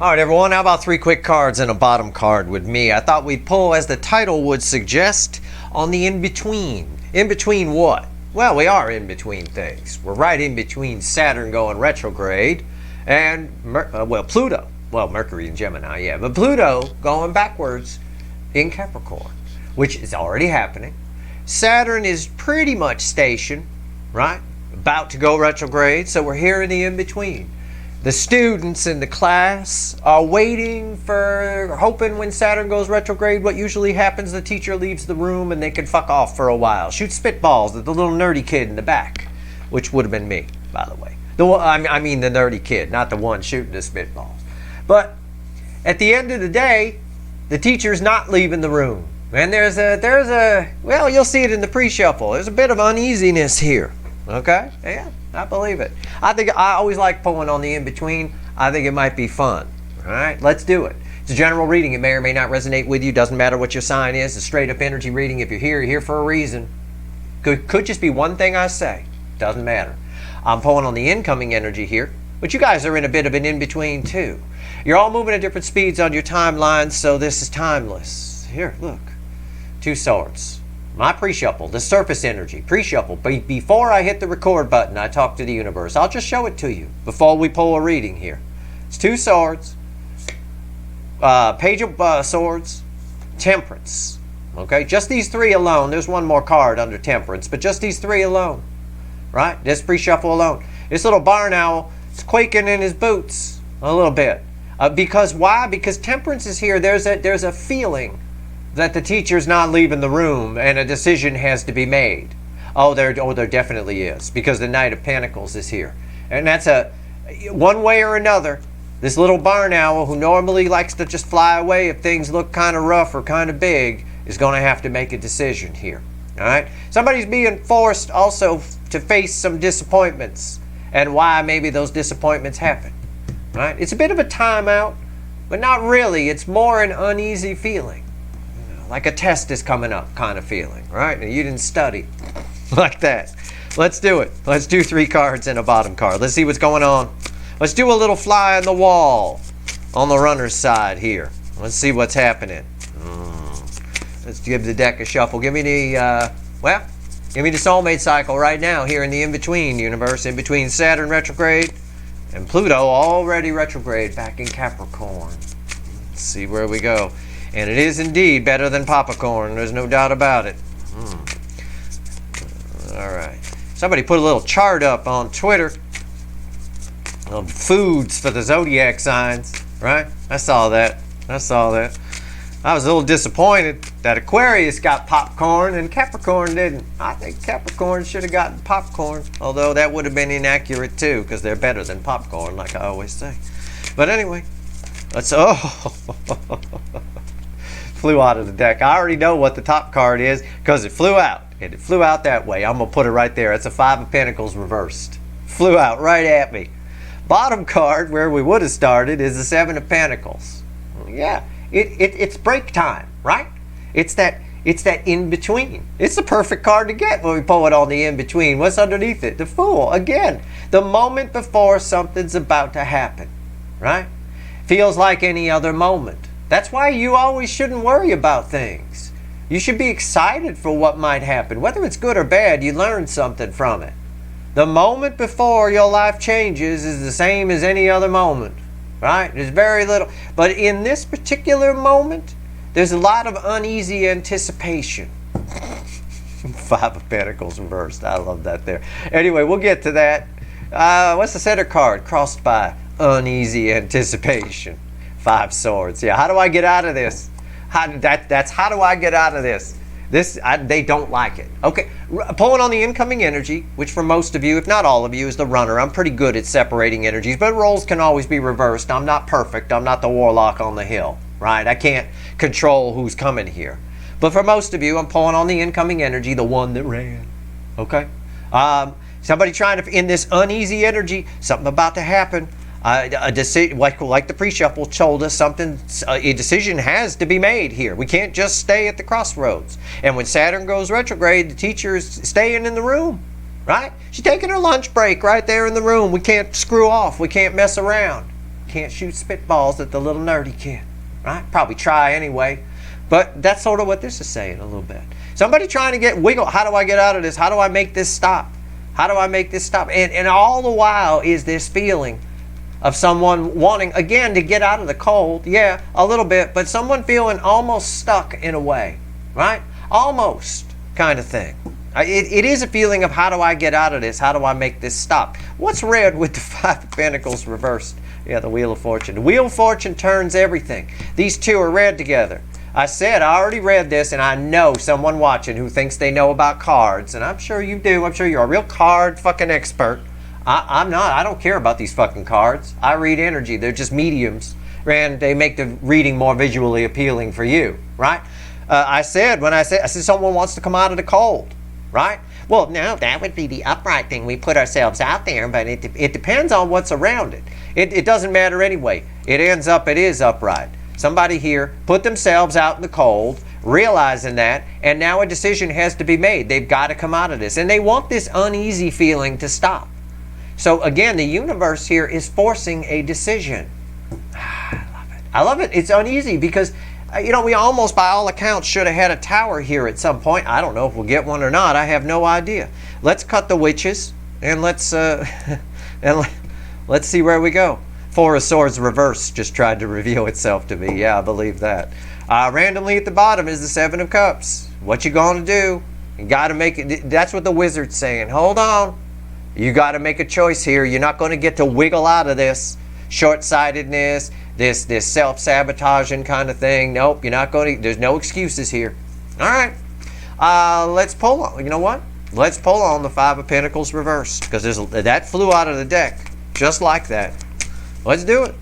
All right, everyone, how about 3 quick cards and a bottom card with me? I thought we'd pull, as the title would suggest, on the in-between. In-between what? Well, we are in between things. We're right in between Saturn going retrograde and, Pluto. Well, Mercury in Gemini, yeah. But Pluto going backwards in Capricorn, which is already happening. Saturn is pretty much stationed, right? About to go retrograde, so we're here in the in-between. The students in the class are waiting for, hoping when Saturn goes retrograde, what usually happens, the teacher leaves the room and they can fuck off for a while. Shoot spitballs at the little nerdy kid in the back, which would have been me, by the way. I mean the nerdy kid, not the one shooting the spitballs. But at the end of the day, the teacher's not leaving the room. And there's a, well, you'll see it in the pre-shuffle. There's a bit of uneasiness here. Okay? Yeah, I believe it. I always like pulling on the in-between. I think it might be fun. All right, let's do it. It's a general reading. It may or may not resonate with you. Doesn't matter what your sign is. It's a straight-up energy reading. If you're here for a reason. Could just be one thing I say. Doesn't matter. I'm pulling on the incoming energy here, but you guys are in a bit of an in-between too. You're all moving at different speeds on your timelines, so this is timeless. Here, look. 2 swords. My pre-shuffle, the surface energy, pre-shuffle. Before I hit the record button, I talk to the universe. I'll just show it to you before we pull a reading here. It's 2 swords, page of swords, temperance. Okay, just these 3 alone. There's one more card under temperance, but just these 3 alone. Right, this pre-shuffle alone. This little barn owl is quaking in his boots a little bit. Because why? Because temperance is here. There's a feeling that the teacher's not leaving the room and a decision has to be made. Oh, there definitely is, because the Knight of Pentacles is here. And that's one way or another, this little barn owl who normally likes to just fly away if things look kind of rough or kind of big is going to have to make a decision here. All right? Somebody's being forced also to face some disappointments and why maybe those disappointments happen. Right? It's a bit of a timeout, but not really. It's more an uneasy feeling. Like a test is coming up kind of feeling, right? And you didn't study like that. Let's do it. Let's do 3 cards and a bottom card. Let's see what's going on. Let's do a little fly on the wall on the runner's side here. Let's see what's happening. Let's give the deck a shuffle. Give me the, give me the soulmate cycle right now here in the in-between universe, in between Saturn retrograde and Pluto already retrograde back in Capricorn. Let's see where we go. And it is indeed better than popcorn. There's no doubt about it. All right. Somebody put a little chart up on Twitter of foods for the zodiac signs, right? I saw that. I was a little disappointed that Aquarius got popcorn and Capricorn didn't. I think Capricorn should have gotten popcorn, although that would have been inaccurate too, because they're better than popcorn, like I always say. But anyway, let's, flew out of the deck. I already know what the top card is because it flew out. And it flew out that way. I'm going to put it right there. It's a 5 of Pentacles reversed. Flew out right at me. Bottom card, where we would have started, is the 7 of Pentacles. Yeah, it's break time, right? It's that in-between. It's the perfect card to get when we pull it on the in-between. What's underneath it? The Fool. Again, the moment before something's about to happen, right? Feels like any other moment. That's why you always shouldn't worry about things. You should be excited for what might happen. Whether it's good or bad, you learn something from it. The moment before your life changes is the same as any other moment, right? There's very little. But in this particular moment, there's a lot of uneasy anticipation. 5 of Pentacles reversed. I love that there. Anyway, we'll get to that. What's the center card? Crossed by uneasy anticipation. 5 swords. Yeah, how do I get out of this? How do I get out of this? They don't like it. Okay, pulling on the incoming energy, which for most of you, if not all of you, is the runner. I'm pretty good at separating energies, but roles can always be reversed. I'm not perfect. I'm not the warlock on the hill, right? I can't control who's coming here. But for most of you, I'm pulling on the incoming energy, the one that ran. Okay? Somebody trying to, in this uneasy energy, something about to happen. A decision, like the pre-shuffle told us, a decision has to be made here. We can't just stay at the crossroads. And when Saturn goes retrograde, the teacher is staying in the room, right? She's taking her lunch break right there in the room. We can't screw off. We can't mess around. Can't shoot spitballs at the little nerdy kid, right? Probably try anyway. But that's sort of what this is saying a little bit. Somebody trying to get wiggle. How do I get out of this? How do I make this stop? How do I make this stop? And all the while is this feeling of someone wanting, again, to get out of the cold. Yeah, a little bit. But someone feeling almost stuck in a way, right? Almost kind of thing. It is a feeling of how do I get out of this? How do I make this stop? What's red with the Five of Pentacles reversed? Yeah, the Wheel of Fortune. The Wheel of Fortune turns everything. These two are red together. I said I already read this, and I know someone watching who thinks they know about cards, and I'm sure you do. I'm sure you're a real card fucking expert. I'm not. I don't care about these fucking cards. I read energy. They're just mediums, and they make the reading more visually appealing for you, right? I said someone wants to come out of the cold, right? Well, no, that would be the upright thing. We put ourselves out there, but it depends on what's around it. It doesn't matter anyway. It ends up, it is upright. Somebody here put themselves out in the cold, realizing that, and now a decision has to be made. They've got to come out of this, and they want this uneasy feeling to stop. So again, the universe here is forcing a decision. I love it. I love it. It's uneasy because, you know, we almost, by all accounts, should have had a tower here at some point. I don't know if we'll get one or not. I have no idea. Let's cut the witches, and let's see where we go. Four of Swords reversed just tried to reveal itself to me. Yeah, I believe that. Randomly at the bottom is the Seven of Cups. What you gonna do? You gotta make it. That's what the wizard's saying. Hold on. You gotta make a choice here. You're not gonna get to wiggle out of this short-sightedness, this self-sabotaging kind of thing. Nope, you're not going to. There's no excuses here. All right. Let's pull on. You know what? Let's pull on the Five of Pentacles reversed because that flew out of the deck just like that. Let's do it.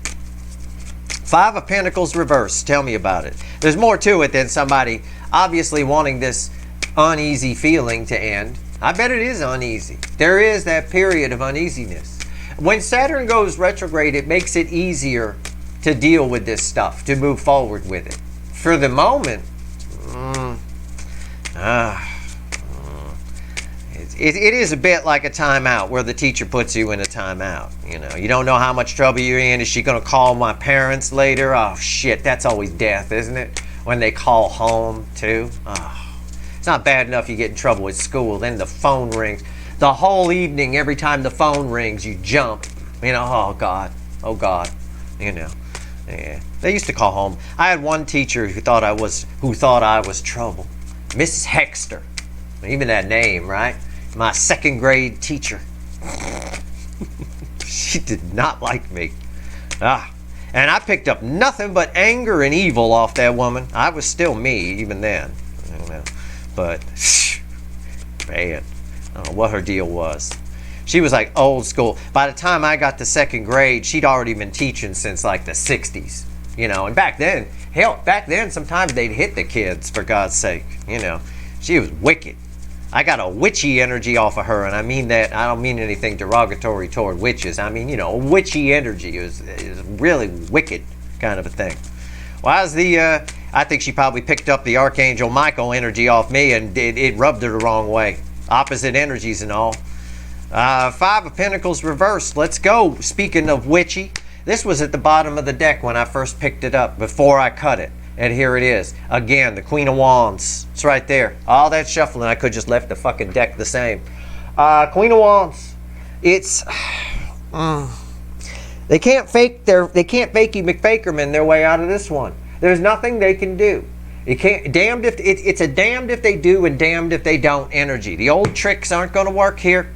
Five of Pentacles reversed. Tell me about it. There's more to it than somebody obviously wanting this uneasy feeling to end. I bet it is uneasy. There is that period of uneasiness. When Saturn goes retrograde, it makes it easier to deal with this stuff, to move forward with it. For the moment, it is a bit like a timeout where the teacher puts you in a timeout. You know, you don't know how much trouble you're in. Is she going to call my parents later? Oh, shit, that's always death, isn't it? When they call home, too. Oh, it's not bad enough you get in trouble with school. Then the phone rings. The whole evening, every time the phone rings, you jump. You know, oh, God. Oh, God. You know. Yeah. They used to call home. I had one teacher who thought I was trouble. Mrs. Hexter. Even that name, right? My second grade teacher. She did not like me. And I picked up nothing but anger and evil off that woman. I was still me even then. You know. But, man, I don't know what her deal was. She was like old school. By the time I got to second grade, she'd already been teaching since like the 60s. You know, and back then, hell, sometimes they'd hit the kids, for God's sake. You know, she was wicked. I got a witchy energy off of her, and I mean that, I don't mean anything derogatory toward witches. I mean, you know, a witchy energy is really wicked kind of a thing. Well, I think she probably picked up the Archangel Michael energy off me, and it rubbed her the wrong way. Opposite energies and all. Five of Pentacles reversed. Let's go. Speaking of witchy, this was at the bottom of the deck when I first picked it up before I cut it. And here it is. Again, the Queen of Wands. It's right there. All that shuffling, I could just left the fucking deck the same. Queen of Wands. It's... They can't fake Fakey McFakerman their way out of this one. There's nothing they can do. It's a damned if they do and damned if they don't energy. The old tricks aren't going to work here.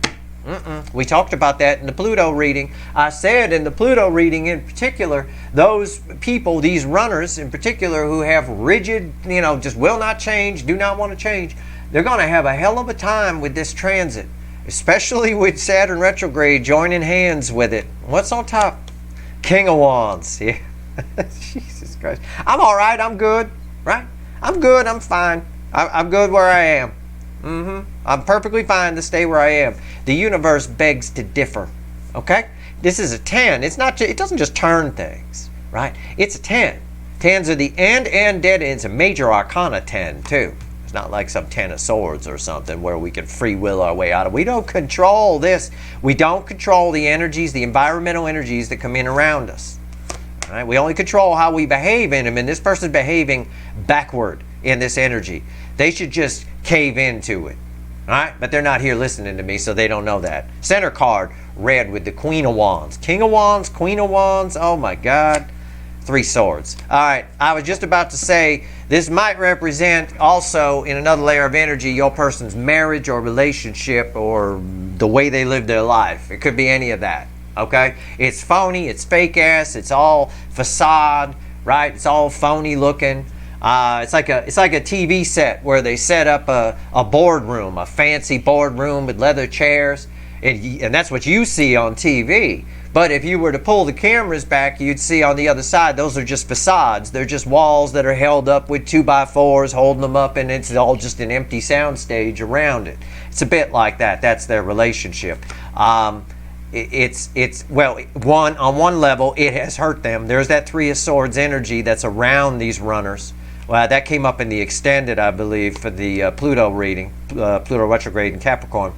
We talked about that in the Pluto reading. I said in the Pluto reading in particular, those people, these runners in particular who have rigid, you know, just will not change, do not want to change, they're going to have a hell of a time with this transit, especially with Saturn retrograde joining hands with it. What's on top? King of Wands. Yeah. Jesus Christ. I'm all right. I'm good. Right? I'm good. I'm fine. I'm good where I am. I'm perfectly fine to stay where I am. The universe begs to differ. Okay? This is a 10. It's not. It doesn't just turn things, right? It's a 10. 10s are the end and dead ends. A major arcana 10 too. It's not like some 10 of swords or something where we can free will our way out of. We don't control this. We don't control the energies, the environmental energies that come in around us. Right? We only control how we behave in them, and this person's behaving backward in this energy. They should just cave into it. All right? But they're not here listening to me, so they don't know that. Center card, red with the Queen of Wands. King of Wands, Queen of Wands, oh my God. 3 swords. All right, I was just about to say, this might represent also, in another layer of energy, your person's marriage or relationship or the way they live their life. It could be any of that. Okay, it's phony, it's fake ass, it's all facade, right? It's all phony looking. It's like a TV set where they set up a boardroom, a fancy boardroom with leather chairs, and that's what you see on TV. But if you were to pull the cameras back, you'd see on the other side, those are just facades. They're just walls that are held up with 2x4s holding them up, and it's all just an empty sound stage around it. It's a bit like that. That's their relationship. Well, on one level, it has hurt them. There's that 3 of Swords energy that's around these runners. Well, that came up in the extended, I believe, for the Pluto reading, Pluto retrograde in Capricorn.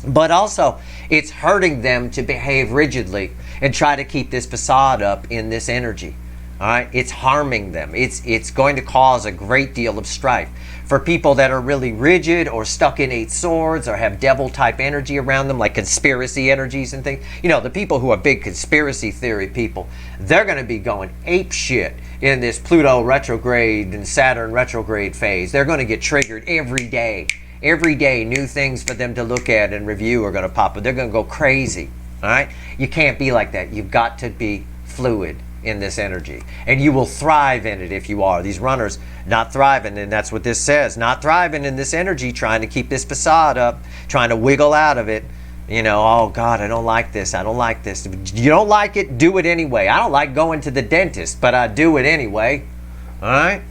But also, it's hurting them to behave rigidly and try to keep this facade up in this energy. All right, it's harming them. It's going to cause a great deal of strife. For people that are really rigid or stuck in 8 swords or have devil type energy around them, like conspiracy energies and things, you know, the people who are big conspiracy theory people, they're going to be going ape shit in this Pluto retrograde and Saturn retrograde phase. They're going to get triggered every day. Every day, new things for them to look at and review are going to pop up. They're going to go crazy. All right, you can't be like that. You've got to be fluid in this energy, and you will thrive in it if you are. These runners not thriving, and that's what this says, not thriving in this energy, trying to keep this facade up, trying to wiggle out of it. You know, oh God, I don't like this, I don't like this. You don't like it, do it anyway. I don't like going to the dentist, but I do it anyway. All right,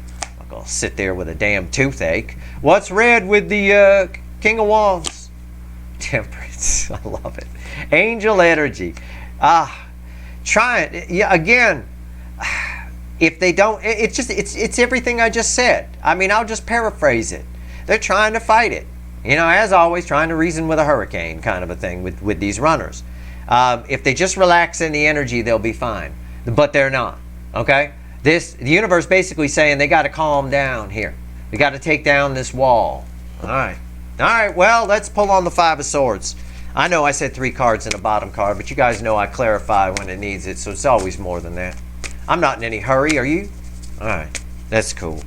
I'm gonna sit there with a damn toothache. What's red with the King of Wands? Temperance. I love it. Angel energy. Try it. Yeah, again, if they don't, it's everything I just said. I mean, I'll just paraphrase it. They're trying to fight it. You know, as always, trying to reason with a hurricane kind of a thing with these runners. If they just relax in the energy, they'll be fine. But they're not. Okay? The universe basically saying they got to calm down here. We got to take down this wall. All right. All right, well, let's pull on the 5 of Swords. I know I said 3 cards in a bottom card, but you guys know I clarify when it needs it, so it's always more than that. I'm not in any hurry, are you? All right, that's cool.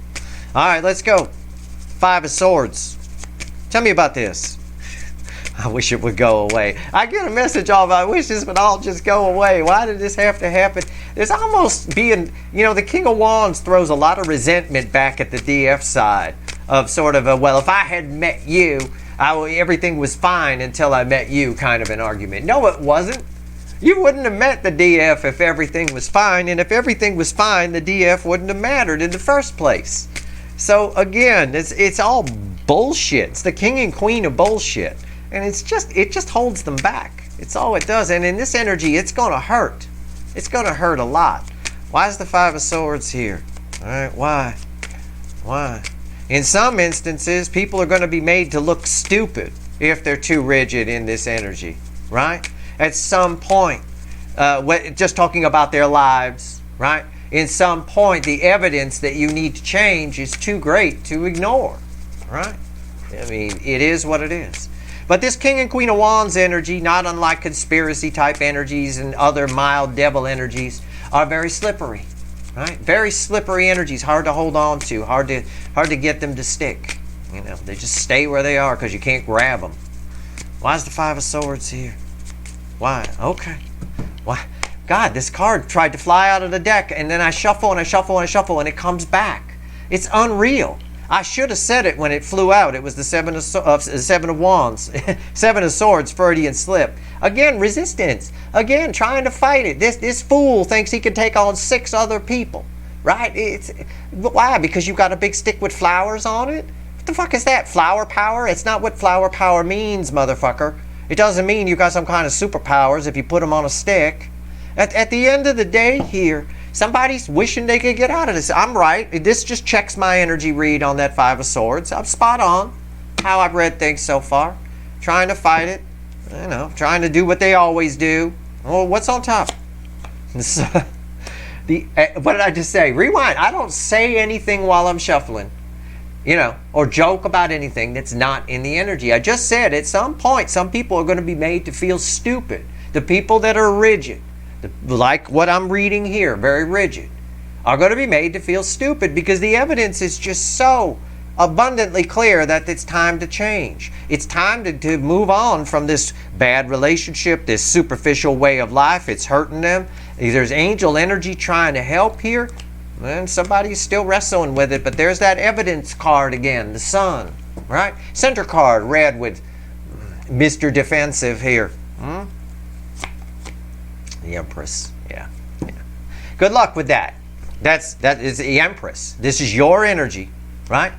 All right, let's go. 5 of Swords. Tell me about this. I wish it would go away. I get a message all about, I wish this would all just go away. Why did this have to happen? There's almost being, you know, the King of Wands throws a lot of resentment back at the DF side of sort of a, well, if I had met you, everything was fine until I met you kind of an argument. No, it wasn't. You wouldn't have met the DF if everything was fine, and if everything was fine, the DF wouldn't have mattered in the first place. So again, it's all bullshit. It's the king and queen of bullshit, and it just holds them back. It's all it does, and in this energy, it's gonna hurt. It's gonna hurt a lot. Why is the 5 of Swords here? All right, why? Why? In some instances, people are going to be made to look stupid if they're too rigid in this energy, right? At some point, just talking about their lives, right? In some point, the evidence that you need to change is too great to ignore, right? I mean, it is what it is. But this King and Queen of Wands energy, not unlike conspiracy type energies and other mild devil energies, are very slippery. Right? Very slippery energies, hard to hold on to, hard to get them to stick. You know, they just stay where they are because you can't grab them. Why is the 5 of Swords here? Why? Okay. Why? God, this card tried to fly out of the deck, and then I shuffle and I shuffle and I shuffle, and it comes back. It's unreal. I should have said it when it flew out. It was the 7 of Wands, 7 of Swords, Freudian slip. Again, resistance. Again, trying to fight it. This fool thinks he can take on 6 other people, right? Why? Because you've got a big stick with flowers on it? What the fuck is that? Flower power? It's not what flower power means, motherfucker. It doesn't mean you got some kind of superpowers if you put them on a stick. At the end of the day here, somebody's wishing they could get out of this. I'm right. This just checks my energy read on that 5 of Swords. I'm spot on how I've read things so far. Trying to fight it. You know, trying to do what they always do. Well, what's on top? What did I just say? Rewind. I don't say anything while I'm shuffling, or joke about anything that's not in the energy. I just said at some point, some people are going to be made to feel stupid. The people that are rigid, like what I'm reading here, very rigid, are going to be made to feel stupid because the evidence is just so abundantly clear that it's time to change. It's time to move on from this bad relationship, this superficial way of life. It's hurting them. There's angel energy trying to help here, and somebody's still wrestling with it, but there's that evidence card again, the sun, right? Center card, red with Mr. Defensive here. The Empress, yeah. Good luck with that. That is the Empress. This is your energy, right?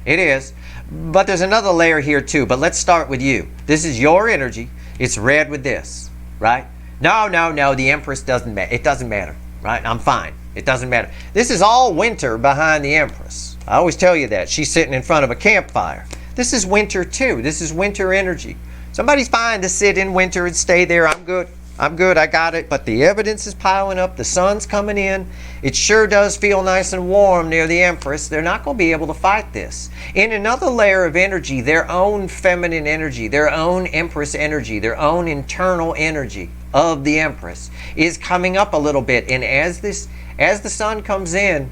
It is. But there's another layer here too. But let's start with you. This is your energy. It's red with this, right? No. The Empress doesn't matter. It doesn't matter, right? I'm fine. It doesn't matter. This is all winter behind the Empress. I always tell you that. She's sitting in front of a campfire. This is winter too. This is winter energy. Somebody's fine to sit in winter and stay there. I'm good. I got it. But the evidence is piling up. The sun's coming in. It sure does feel nice and warm near the Empress. They're not going to be able to fight this. In another layer of energy, their own feminine energy, their own Empress energy, their own internal energy of the Empress is coming up a little bit. And as the sun comes in,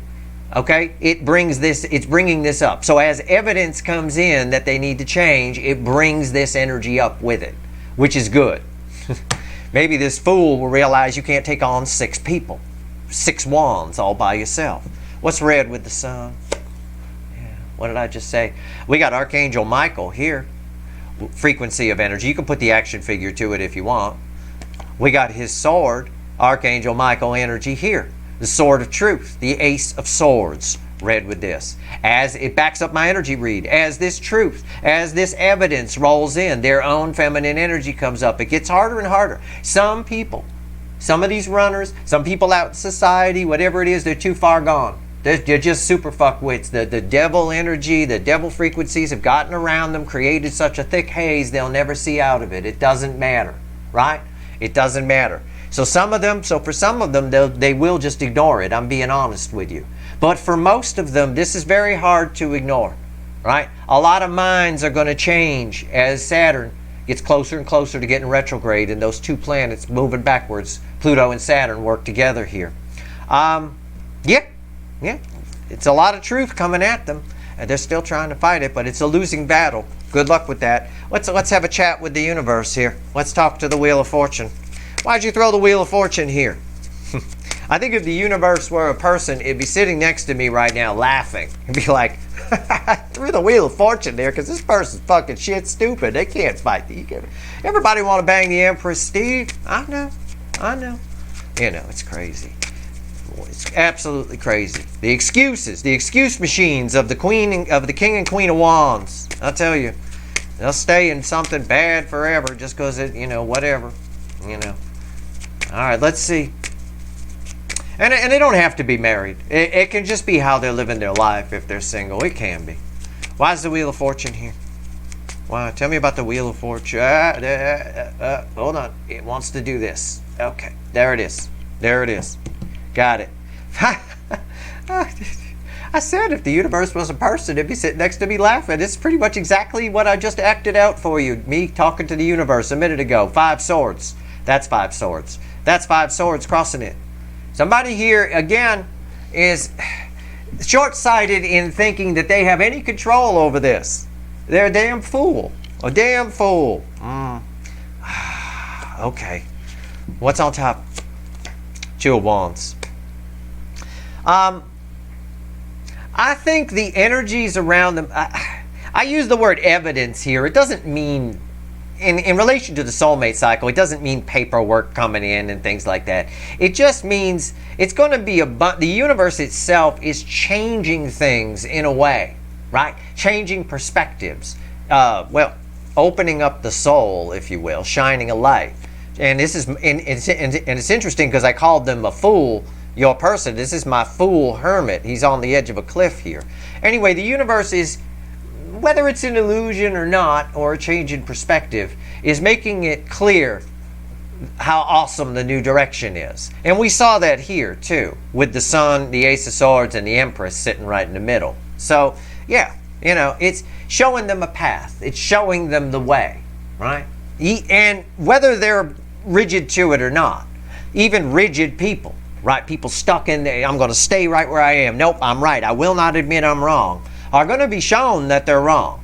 okay, it's bringing this up. So as evidence comes in that they need to change, it brings this energy up with it, which is good. Maybe this fool will realize you can't take on 6 people, 6 wands all by yourself. What's red with the sun? Yeah. What did I just say? We got Archangel Michael here. Frequency of energy. You can put the action figure to it if you want. We got his sword, Archangel Michael energy here. The sword of truth, the ace of swords, red with this. As it backs up my energy read, as this truth, as this evidence rolls in, their own feminine energy comes up. It gets harder and harder. Some people, some of these runners, some people out in society, whatever it is, they're too far gone. They're just super fuckwits. The devil energy, the devil frequencies have gotten around them, created such a thick haze they'll never see out of it. It doesn't matter, right? It doesn't matter. So for some of them, they will just ignore it. I'm being honest with you. But for most of them, this is very hard to ignore, right? A lot of minds are going to change as Saturn gets closer and closer to getting retrograde and those 2 planets moving backwards. Pluto and Saturn work together here. Yeah. It's a lot of truth coming at them. And they're still trying to fight it, but it's a losing battle. Good luck with that. Let's have a chat with the universe here. Let's talk to the Wheel of Fortune. Why'd you throw the Wheel of Fortune here? I think if the universe were a person, it'd be sitting next to me right now laughing. It'd be like, I threw the Wheel of Fortune there because this person's fucking shit stupid. They can't fight. Everybody want to bang the Empress, Steve. I know. It's crazy. It's absolutely crazy. The excuses, the excuse machines of the King and Queen of Wands. I'll tell you, they'll stay in something bad forever just because whatever. All right, let's see. And they don't have to be married. It can just be how they're living their life if they're single. It can be. Why is the Wheel of Fortune here? Why? Tell me about the Wheel of Fortune. Hold on. It wants to do this. Okay. There it is. Got it. I said if the universe was a person, it'd be sitting next to me laughing. It's pretty much exactly what I just acted out for you. Me talking to the universe a minute ago. 5 swords. That's 5 swords. That's 5 swords crossing it. Somebody here, again, is short-sighted in thinking that they have any control over this. They're a damn fool. A damn fool. Okay. What's on top? 2 of Wands. I think the energies around them, I use the word evidence here. It doesn't mean, in relation to the soulmate cycle, it doesn't mean paperwork coming in and things like that. It just means it's going to be the universe itself is changing things in a way, right? Changing perspectives. Opening up the soul, if you will, shining a light. And this is, and it's interesting because I called them a fool. Your person, this is my fool hermit. He's on the edge of a cliff here. Anyway, the universe is, whether it's an illusion or not, or a change in perspective, is making it clear how awesome the new direction is. And we saw that here too, with the Sun, the Ace of Swords, and the Empress sitting right in the middle. So yeah, you know, it's showing them a path. It's showing them the way, right? And whether they're rigid to it or not, even rigid people, right? People stuck in there, I'm going to stay right where I am. Nope, I'm right. I will not admit I'm wrong. Are going to be shown that they're wrong,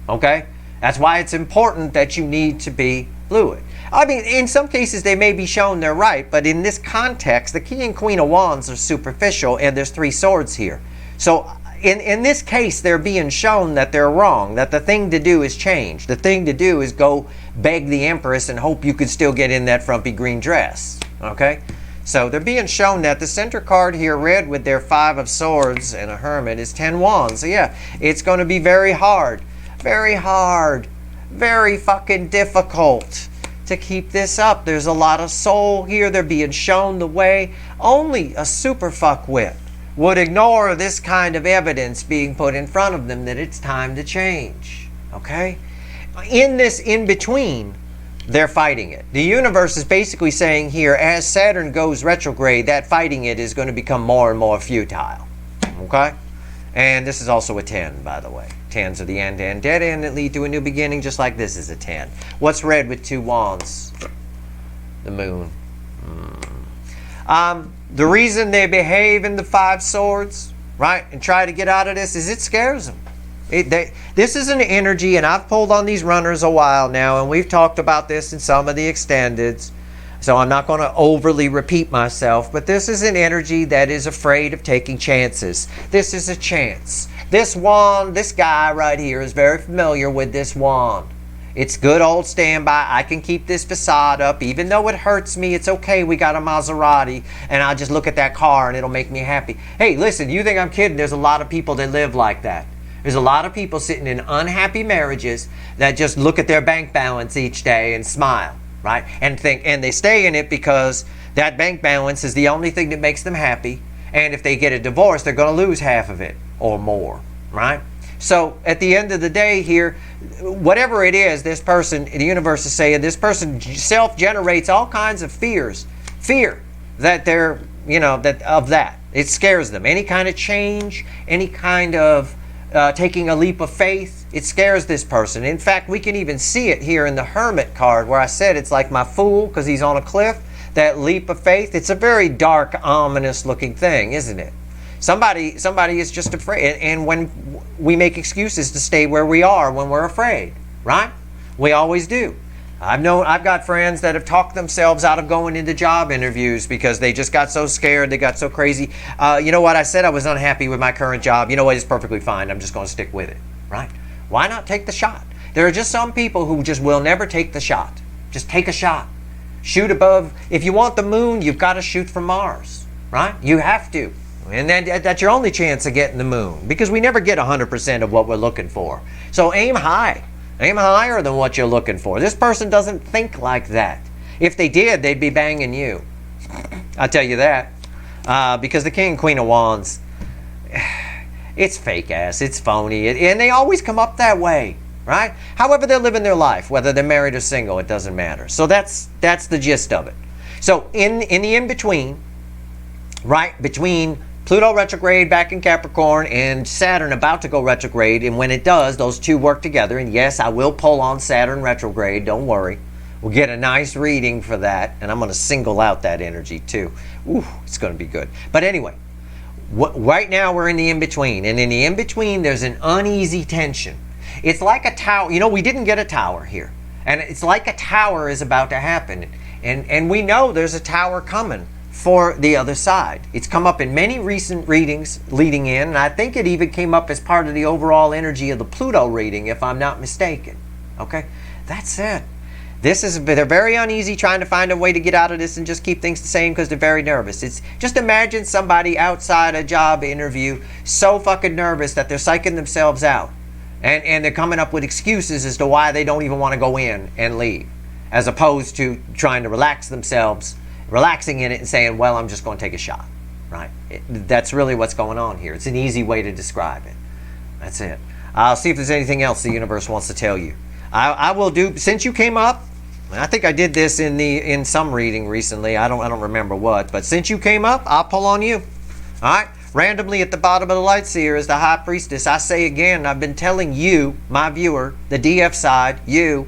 okay? That's why it's important that you need to be fluid. I mean, in some cases they may be shown they're right, but in this context, the King and Queen of Wands are superficial, and there's 3 swords here. So in this case, they're being shown that they're wrong, that the thing to do is change. The thing to do is go beg the Empress and hope you could still get in that frumpy green dress, okay? So they're being shown that the center card here, red with their 5 of Swords and a Hermit, is 10 Wands. So yeah, it's going to be very hard, very fucking difficult to keep this up. There's a lot of soul here. They're being shown the way. Only a super fuckwit would ignore this kind of evidence being put in front of them that it's time to change, okay? In this in-between, they're fighting it. The universe is basically saying here, as Saturn goes retrograde, that fighting it is going to become more and more futile, okay? And this is also a 10, by the way. 10s are the end-to-end dead end that lead to a new beginning, just like this is a 10. What's red with 2 wands? The moon. The reason they behave in the 5 swords, right, and try to get out of this is it scares them. This is an energy, and I've pulled on these runners a while now, and we've talked about this in some of the extendeds, so I'm not going to overly repeat myself, but this is an energy that is afraid of taking chances. This is a chance. This wand, this guy right here is very familiar with this wand. It's good old standby. I can keep this facade up. Even though it hurts me, it's okay. We got a Maserati, and I'll just look at that car, and it'll make me happy. Hey, listen, you think I'm kidding? There's a lot of people that live like that. There's a lot of people sitting in unhappy marriages that just look at their bank balance each day and smile, right? And they stay in it because that bank balance is the only thing that makes them happy. And if they get a divorce, they're going to lose half of it or more, right? So at the end of the day here, whatever it is, this person, the universe is saying, this person self-generates all kinds of fears. Fear that they're, you know, that it scares them. Any kind of change, any kind of taking a leap of faith, it scares this person. In fact, we can even see it here in the Hermit card where I said it's like my fool because he's on a cliff. That leap of faith, it's a very dark, ominous looking thing, isn't it? Somebody is just afraid. And when we make excuses to stay where we are when we're afraid, right? We always do. I've got friends that have talked themselves out of going into job interviews because they just got so scared, they got so crazy. You know what? I said I was unhappy with my current job. You know what? It's perfectly fine. I'm just going to stick with it, right? Why not take the shot? There are just some people who just will never take the shot. Just take a shot. Shoot above. If you want the moon, you've got to shoot from Mars, right? You have to. And that's your only chance of getting the moon because we never get 100% of what we're looking for. So aim high. Aim higher than what you're looking for. This person doesn't think like that. If they did, they'd be banging you. I'll tell you that. Because the King and Queen of Wands, it's fake ass. It's phony. And they always come up that way, right? However they're living their life, whether they're married or single, it doesn't matter. So that's the gist of it. So in the in-between, right, between Pluto retrograde back in Capricorn and Saturn about to go retrograde, and when it does, those two work together. And yes, I will pull on Saturn retrograde, don't worry. We'll get a nice reading for that, and I'm going to single out that energy too. Ooh, it's going to be good. But anyway, right now we're in the in-between, and in the in-between there's an uneasy tension. It's like a tower. You know, we didn't get a tower here, and it's like a tower is about to happen, and we know there's a tower coming for the other side. It's come up in many recent readings leading in, and I think it even came up as part of the overall energy of the Pluto reading, if I'm not mistaken. Okay, that's it. They're very uneasy trying to find a way to get out of this and just keep things the same because they're very nervous. It's just imagine somebody outside a job interview so fucking nervous that they're psyching themselves out, and they're coming up with excuses as to why they don't even want to go in and leave, as opposed to trying to relax themselves, relaxing in it and saying, well, I'm just going to take a shot, right? That's really what's going on here. It's an easy way to describe it. That's it. I'll see if there's anything else the universe wants to tell you. I will do, since you came up, I think I did this in some reading recently. I don't remember what, but since you came up, I'll pull on you. All right. Randomly at the bottom of the light seer is the high priestess. I say again, I've been telling you, my viewer, the DF side, you,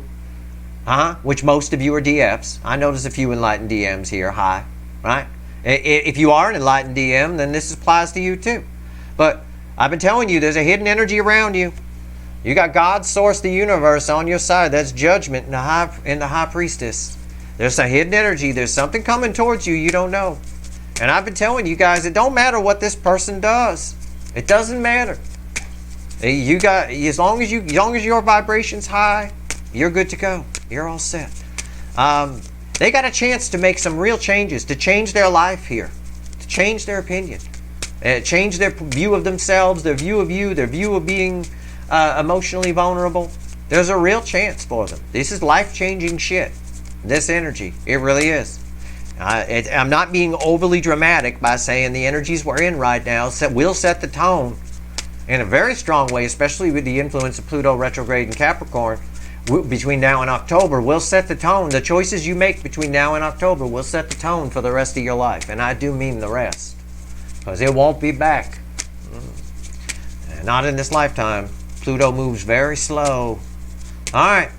which most of you are DFs. I notice a few enlightened DMs here. Hi, right? If you are an enlightened DM, then this applies to you too. But I've been telling you, there's a hidden energy around you. You got God, source, the universe on your side. That's judgment in the high priestess. There's a hidden energy. There's something coming towards you you don't know. And I've been telling you guys, it don't matter what this person does. It doesn't matter. You got, as long as your vibration's high, you're good to go. You're all set. They got a chance to make some real changes, to change their life here, to change their opinion, change their view of themselves, their view of you, their view of being emotionally vulnerable. There's a real chance for them. This is life-changing shit. This energy, it really is. I'm not being overly dramatic by saying the energies we're in right now will set the tone in a very strong way, especially with the influence of Pluto retrograde in Capricorn between now and October. Will set the tone. The choices you make between now and October will set the tone for the rest of your life. And I do mean the rest, because it won't be back. Not in this lifetime. Pluto moves very slow. All right,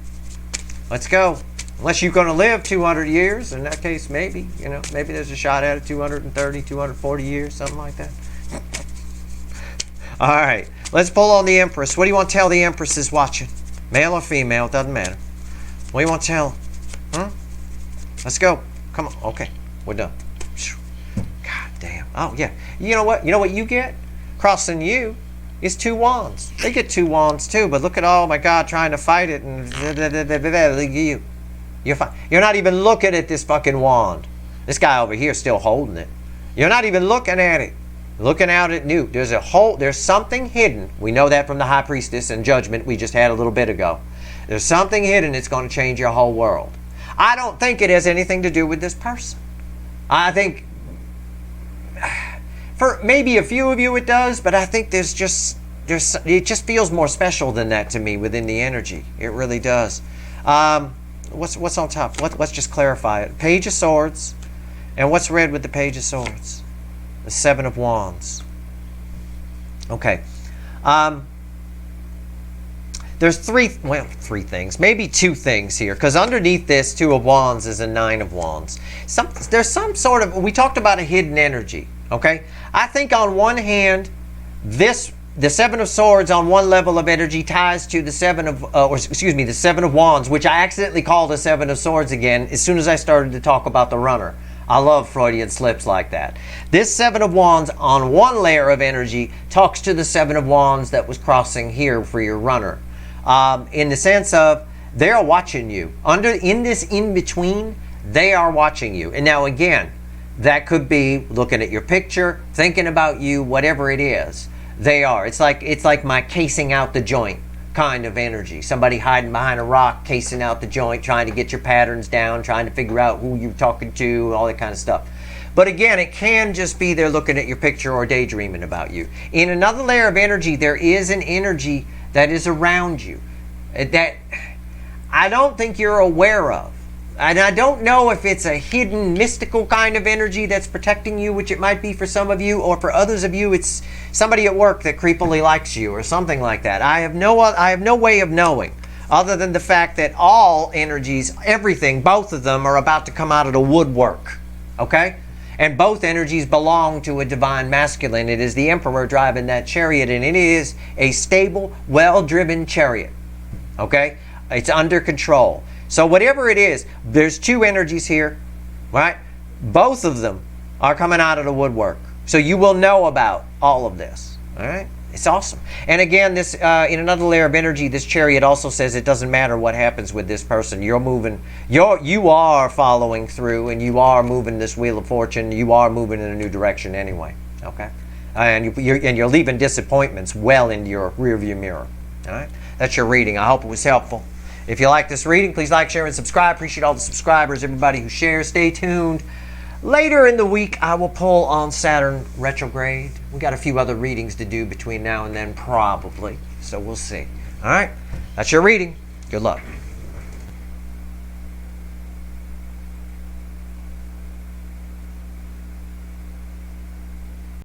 let's go. Unless you're going to live 200 years. In that case, maybe. Maybe there's a shot at it, 230, 240 years, something like that. All right. Let's pull on the Empress. What do you want to tell the Empress is watching? Male or female, it doesn't matter. What do you want to tell? Let's go. Come on. Okay. We're done. God damn. Oh, yeah. You know what? You know what you get? Crossing you is 2 wands. They get 2 wands too, but look at, oh my God, trying to fight it and you. You're not even looking at this fucking wand. This guy over here is still holding it. You're not even looking at it. Looking out at Newt. There's something hidden. We know that from the High Priestess and Judgment we just had a little bit ago. There's something hidden that's going to change your whole world. I don't think it has anything to do with this person. I think for maybe a few of you it does, but I think it just feels more special than that to me within the energy. It really does. What's on top? Let's just clarify it. Page of Swords. And what's read with the Page of Swords? The 7 of Wands. Okay. There's three things. Maybe 2 things here. Because underneath this 2 of Wands is a 9 of Wands. There's some sort of... We talked about a hidden energy. Okay? I think on one hand, the 7 of Swords on one level of energy ties to the 7 of Wands, which I accidentally called the 7 of Swords again as soon as I started to talk about the runner. I love Freudian slips like that. This 7 of Wands on one layer of energy talks to the 7 of Wands that was crossing here for your runner. In the sense of they're watching you. In this in-between, they are watching you. And now again, that could be looking at your picture, thinking about you, whatever it is. They are. It's like my casing out the joint kind of energy. Somebody hiding behind a rock, casing out the joint, trying to get your patterns down, trying to figure out who you're talking to, all that kind of stuff. But again, it can just be they're looking at your picture or daydreaming about you. In another layer of energy, there is an energy that is around you that I don't think you're aware of. And I don't know if it's a hidden, mystical kind of energy that's protecting you, which it might be for some of you, or for others of you, it's somebody at work that creepily likes you or something like that. I have no way of knowing, other than the fact that all energies, everything, both of them are about to come out of the woodwork. Okay? And both energies belong to a divine masculine. It is the Emperor driving that chariot, and it is a stable, well-driven chariot. Okay? It's under control. So whatever it is, there's 2 energies here, right? Both of them are coming out of the woodwork. So you will know about all of this, all right? It's awesome. And again, this in another layer of energy, this chariot also says it doesn't matter what happens with this person. You're moving, you are following through, and you are moving this wheel of fortune. You are moving in a new direction anyway, okay? And you're leaving disappointments well into your rearview mirror, all right? That's your reading. I hope it was helpful. If you like this reading, please like, share, and subscribe. Appreciate all the subscribers, everybody who shares. Stay tuned. Later in the week, I will pull on Saturn retrograde. We got a few other readings to do between now and then, probably. So we'll see. All right? That's your reading. Good luck.